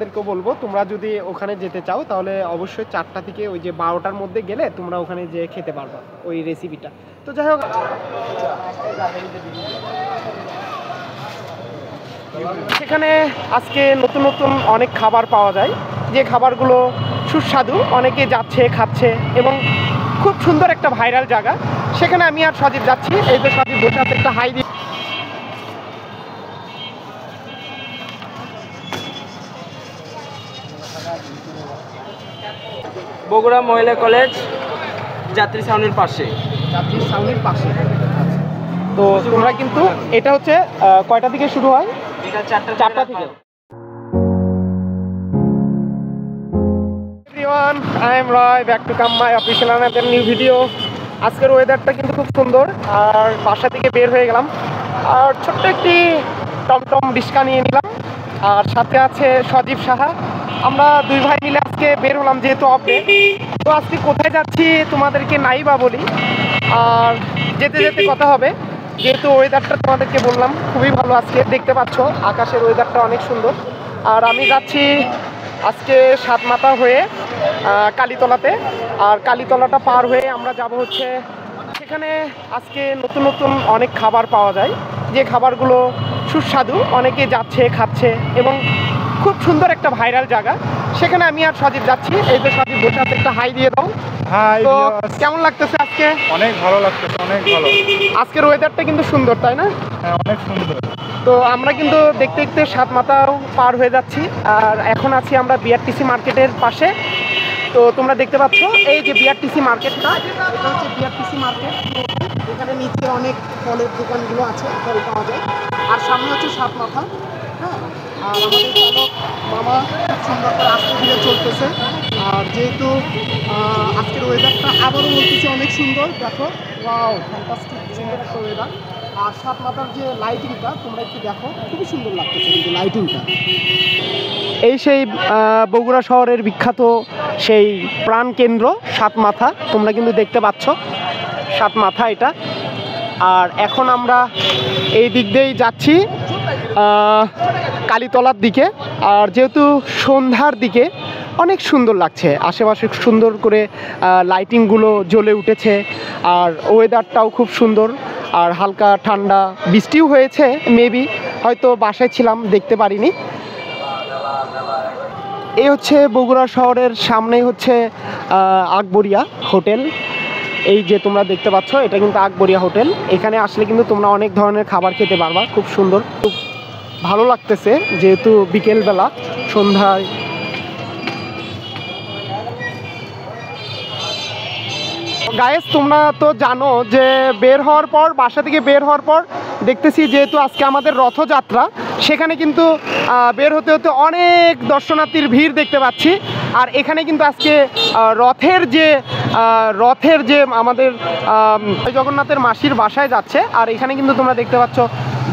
তোমাদেরকেও বলবো, তোমরা যদি ওখানে যেতে চাও তাহলে অবশ্যই 4টা থেকে ওই যে 12টার মধ্যে গেলে তোমরা ওখানে যেয়ে খেতে পারবা ওই রেসিপিটা। তো যাই হোক, সেখানে আজকে নতুন নতুন অনেক খাবার পাওয়া যায়, যে খাবারগুলো সুস্বাদু, অনেকে যাচ্ছে খাচ্ছে এবং খুব সুন্দর একটা ভাইরাল জায়গা। সেখানে আমি আর সজীব যাচ্ছি। এই যে সজীব বসে আছে, একটা হাই দিয়ে। বগুড়া মহিলা কলেজ যাত্রী ছাউনির পাশে। যাত্রীর ছাউনির পাশে। তো তোমরা কিন্তু এটা হচ্ছে কয়টা থেকে শুরু হয়? এটা 4টা থেকে। Everyone, I am Roy, back to come my official another new video. আজকের ওয়েদারটা কিন্তু খুব সুন্দর, আর বাসা থেকে বের হয়ে গেলাম, আর ছোট্ট একটি টমটম রিক্সা নিয়ে নিলাম, আর সাথে আছে সজীব সাহা। আমরা দুই ভাই মিলে আজকে বের হলাম, যেহেতু অফ ডে। তো আজকে কোথায় যাচ্ছি তোমাদেরকে নাই বা বলি, আর যেতে যেতে কথা হবে। যেহেতু ওয়েদারটা তোমাদেরকে বললাম খুবই ভালো, আজকে দেখতে পাচ্ছ আকাশের ওয়েদারটা অনেক সুন্দর। আর আমি যাচ্ছি আজকে সাতমাথা হয়ে কালীতলাতে, আর কালীতলাটা পার হয়ে আমরা যাব হচ্ছে সেখানে। আজকে নতুন নতুন অনেক খাবার পাওয়া যায়, যে খাবারগুলো সুস্বাদু, অনেকে যাচ্ছে খাচ্ছে এবং খুব সুন্দর একটা ভাইরাল জায়গা। সেখানে আমি আর সজীব যাচ্ছি। এই যে সজীব বসে আছে, একটা হাই দিয়ে দাও। হাই। তো কেমন লাগতেছে আজকে? অনেক ভালো লাগতেছে, অনেক ভালো। আজকের ওয়েদারটা কিন্তু সুন্দর, তাই না? হ্যাঁ, অনেক সুন্দর। তো আমরা কিন্তু দেখতে দেখতে সাতমাথাও পার হয়ে যাচ্ছি, আর এখন আছি আমরা বিআরটিসি মার্কেটের পাশে। তো তোমরা দেখতে পাচ্ছ এই যে বিআরটিসি মার্কেটটা, এটা হচ্ছে বিআরটিসি মার্কেট। এখানে নিচে অনেক ফলের দোকানগুলো আছে, ফল পাওয়া যায়, আর সামনে হচ্ছে সাতমাথা। হ্যাঁ, আর আমাদের চালক মামা খুব সুন্দর করে আস্তে ধীরে চলতেছে। আর যেহেতু আজকের ওয়েদারটা আবারও বলতেছে অনেক সুন্দর, দেখো, ওয়াও, ফ্যান্টাস্টিক সুন্দর একটা ওয়েদার। আর সাতমাথার যে লাইটিংটা তোমরা একটু দেখো, খুবই সুন্দর লাগতেছে কিন্তু লাইটিংটা। এই সেই বগুড়া শহরের বিখ্যাত সেই প্রাণকেন্দ্র সাতমাথা, তোমরা কিন্তু দেখতে পাচ্ছ সাতমাথা এটা। আর এখন আমরা এই দিক দিয়েই যাচ্ছি কালীতলার দিকে। আর যেহেতু সন্ধ্যার দিকে অনেক সুন্দর লাগছে, আশেপাশে সুন্দর করে লাইটিংগুলো জ্বলে উঠেছে, আর ওয়েদারটাও খুব সুন্দর, আর হালকা ঠান্ডা, বৃষ্টিও হয়েছে মেবি, হয়তো বাসায় ছিলাম দেখতে পারিনি। এই হচ্ছে বগুড়া শহরের সামনেই হচ্ছে আকবরিয়া হোটেল। এই যে তোমরা দেখতে পাচ্ছ, এটা কিন্তু আকবরিয়া হোটেল। এখানে আসলে কিন্তু তোমরা অনেক ধরনের খাবার খেতে পারবা, খুব সুন্দর, খুব ভালো লাগতেছে যেহেতু বিকেলবেলা সন্ধ্যায়। গাইস, তোমরা তো জানো যে বের হওয়ার পর, বাসা থেকে বের হওয়ার পর দেখতেছি যেহেতু আজকে আমাদের রথযাত্রা, সেখানে কিন্তু বের হতে হতে অনেক দর্শনার্থীর ভিড় দেখতে পাচ্ছি। আর এখানে কিন্তু আজকে রথের যে আমাদের জগন্নাথের মাসির বাসায় যাচ্ছে। আর এখানে কিন্তু তোমরা দেখতে পাচ্ছ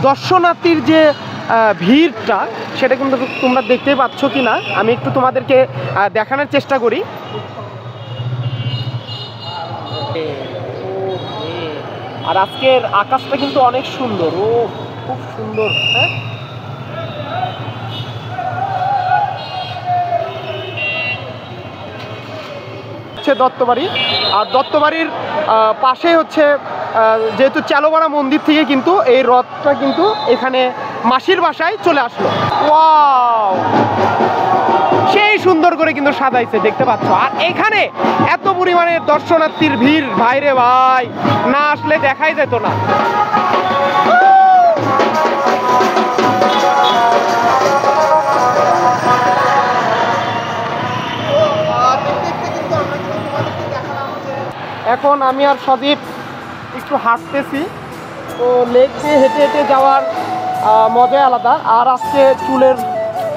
দর্শনার্থীর যে ভিড়টা, সেটা কিন্তু তোমরা দেখতেই পাচ্ছ কি না, আমি একটু তোমাদেরকে দেখানোর চেষ্টা করি। আর আজকের আকাশটা কিন্তু অনেক সুন্দর, ও খুব সুন্দর। হ্যাঁ, দত্তবাড়ি, আর দত্তবাড়ির পাশে হচ্ছে যেহেতু চালোবাড়া মন্দির থেকে কিন্তু এই রথটা কিন্তু এখানে মাসির বাসায় চলে আসলো। ওয়াও, সেই সুন্দর করে কিন্তু সাজাইছে, দেখতে পাচ্ছ। আর এখানে এত পরিমাণে দর্শনার্থীর ভিড়, ভাইরে ভাই, না আসলে দেখাই যেত না। এখন আমি আর সজীব একটু হাঁটতেছি। তো লেক দিয়ে হেঁটে হেঁটে যাওয়ার মজাই আলাদা। আর আজকে চুলের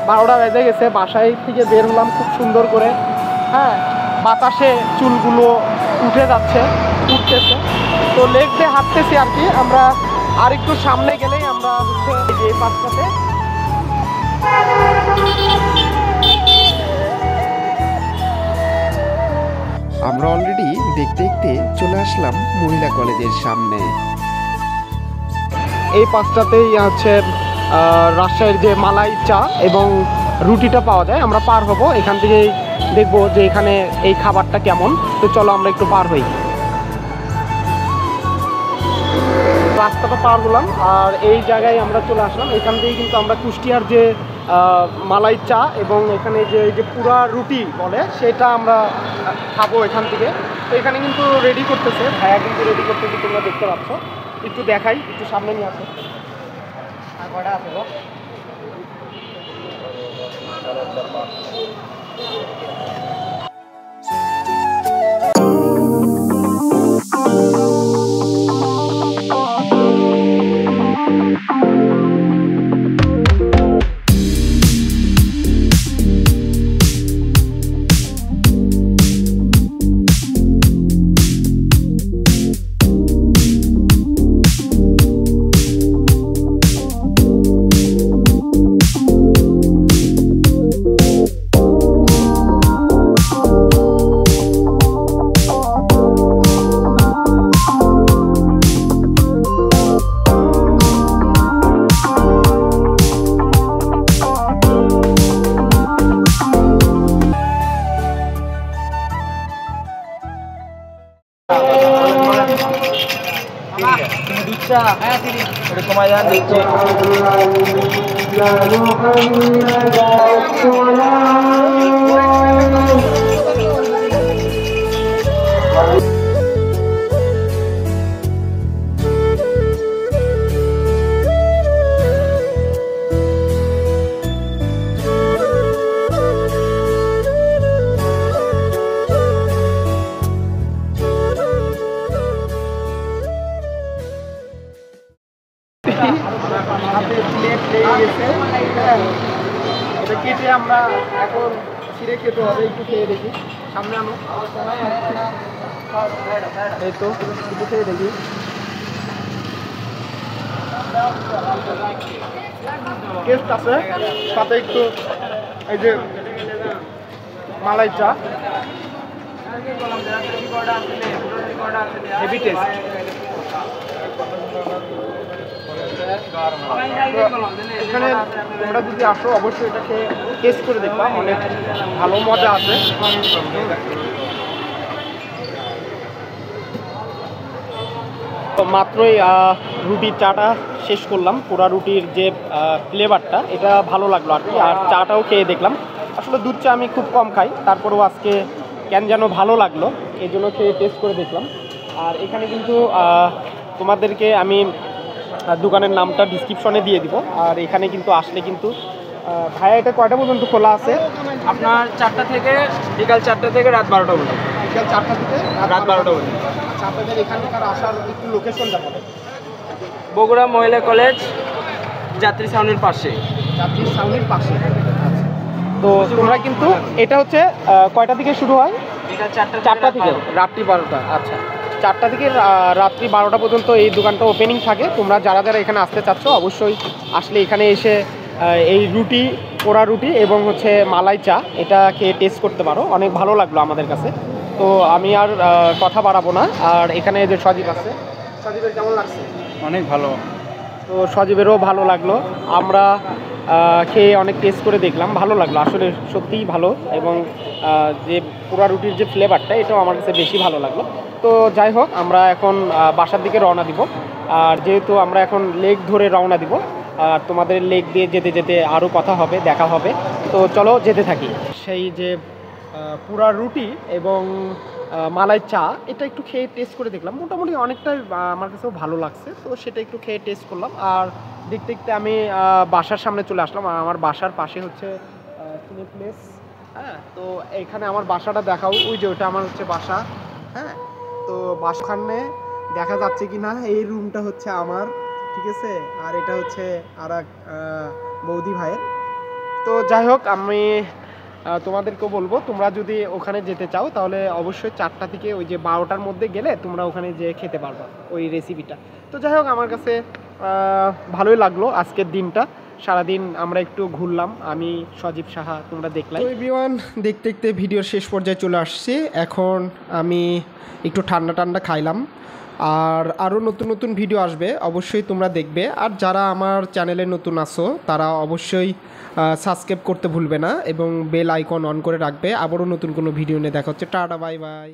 12টা বেজে গেছে, বাসায় থেকে বের হলাম খুব সুন্দর করে। হ্যাঁ, বাতাসে চুলগুলো উঠতেছে। তো লেক দিয়ে হাঁটতেছি আর কি। আমরা আর একটু সামনে গেলেই আমরা হচ্ছে এই পাশটাতে আমরা অলরেডি দেখতে দেখতে চলে আসলাম মহিলা কলেজের সামনে। এই পাশটাতেই হচ্ছে রাজশাহীর যে মালাই চা এবং রুটিটা পাওয়া যায়। আমরা পার হব, এখান থেকেই দেখবো যে এখানে এই খাবারটা কেমন। তো চলো আমরা একটু পার হই। রাস্তাটা পার হলাম আর এই জায়গায় আমরা চলে আসলাম। এখান থেকেই কিন্তু আমরা কুষ্টিয়ার যে মালাই চা এবং এখানে যে এই যে পুরা রুটি বলে সেটা আমরা খাবো এখান থেকে। তো এখানে কিন্তু রেডি করতেছে ভাইয়া, কিন্তু রেডি করতেছে, তোমরা দেখতে পাচ্ছ। একটু দেখাই, একটু সামনে নিয়ে আসো। আর কটা আছে গো? কমাই দেন দিচ্ছি। এটা কেটে আমরা এখন ছিঁড়ে খেতে হবে। একটু খেয়ে দেখি, সামনে আনো। এই তো একটু খেয়ে দেখি। টেস্ট আছে, সাথে একটু এই যে মালাই চা, হেভি টেস্ট। এখানে তোমরা যদি আসো অবশ্যই এটাকে টেস্ট করে দেখবা, অনেক ভালো মজা আছে। তো মাত্রই রুটির চাটা শেষ করলাম। পুরা রুটির যে ফ্লেভারটা এটা ভালো লাগলো আর কি। আর চাটাও খেয়ে দেখলাম। আসলে দুধ চা আমি খুব কম খাই, তারপরেও আজকে কেন যেন ভালো লাগলো, এই জন্য খেয়ে টেস্ট করে দেখলাম। আর এখানে কিন্তু তোমাদেরকে আমি দোকানের নামটা ডিসক্রিপশনে দিয়ে দিব। আর এখানে কিন্তু আসলে কিন্তু ভাইয়া এটা কয়টা পর্যন্ত খোলা আছে? আপনার 4টা থেকে বিকাল 4টা থেকে রাত 12টা পর্যন্ত। বিকাল 4টা থেকে রাত 12টা পর্যন্ত। আচ্ছা, আপনাদের এখানকার আসার একটু লোকেশনটা বলেন। বগুড়া মহিলা কলেজ যাত্রী ছাউনির পাশে। যাত্রী ছাউনির পাশে। আচ্ছা, তো তোমরা কিন্তু এটা হচ্ছে কয়টা থেকে শুরু হয়? বিকাল 4টা থেকে রাত্রি 12টা। আচ্ছা, 4টা থেকে রাত্রি 12টা পর্যন্ত এই দোকানটা ওপেনিং থাকে। তোমরা যারা যারা এখানে আসতে চাচ্ছ অবশ্যই আসলে এখানে এসে এই রুটি, পোড়া রুটি এবং হচ্ছে মালাই চা এটা খেয়ে টেস্ট করতে পারো। অনেক ভালো লাগলো আমাদের কাছে। তো আমি আর কথা বাড়াবো না। আর এখানে যে সজীব আছে, সজীবের কেমন লাগছে? অনেক ভালো। তো সজীবেরও ভালো লাগলো। আমরা খেয়ে অনেক টেস্ট করে দেখলাম, ভালো লাগলো আসলে, সত্যিই ভালো। এবং যে পোড়া রুটির যে ফ্লেভারটা এটাও আমার কাছে বেশি ভালো লাগলো। তো যাই হোক, আমরা এখন বাসার দিকে রওনা দিব। আর যেহেতু আমরা এখন লেক ধরে রওনা দিব, আর তোমাদের লেক দিয়ে যেতে যেতে আরও কথা হবে, দেখা হবে। তো চলো যেতে থাকি। সেই যে পুরা রুটি এবং মালাই চা এটা একটু খেয়ে টেস্ট করে দেখলাম, মোটামুটি অনেকটাই আমার কাছেও ভালো লাগছে। তো সেটা একটু খেয়ে টেস্ট করলাম। আর দেখতে দেখতে আমি বাসার সামনে চলে আসলাম। আর আমার বাসার পাশে হচ্ছে সিনে প্লেস। হ্যাঁ, তো এখানে আমার বাসাটা দেখাও। ওই যে ওটা আমার হচ্ছে বাসা। হ্যাঁ, তো বাসাখানে দেখা যাচ্ছে কি না, এই রুমটা হচ্ছে আমার, ঠিক আছে। আর এটা হচ্ছে আর এক বৌদি ভাইয়ের। তো যাই হোক, আমি তোমাদেরকেও বলবো, তোমরা যদি ওখানে যেতে চাও তাহলে অবশ্যই 4টা থেকে ওই যে 12টার মধ্যে গেলে তোমরা ওখানে যেয়ে খেতে পারবা ওই রেসিপিটা। তো যাই হোক, আমার কাছে ভালোই লাগলো আজকের দিনটা। সারাদিন আমরা একটু ঘুরলাম, আমি, সজীব সাহা, তোমরা দেখলাই। এভরিওয়ান, দেখতে দেখতে ভিডিওর শেষ পর্যায়ে চলে আসছে। এখন আমি একটু ঠান্ডা ঠান্ডা খাইলাম। আর আরও নতুন নতুন ভিডিও আসবে, অবশ্যই তোমরা দেখবে। আর যারা আমার চ্যানেলে নতুন আসো তারা অবশ্যই সাবস্ক্রাইব করতে ভুলবে না এবং বেল আইকন অন করে রাখবে। আবারও নতুন কোনো ভিডিও নিয়ে দেখা হচ্ছে। Tata, bye bye.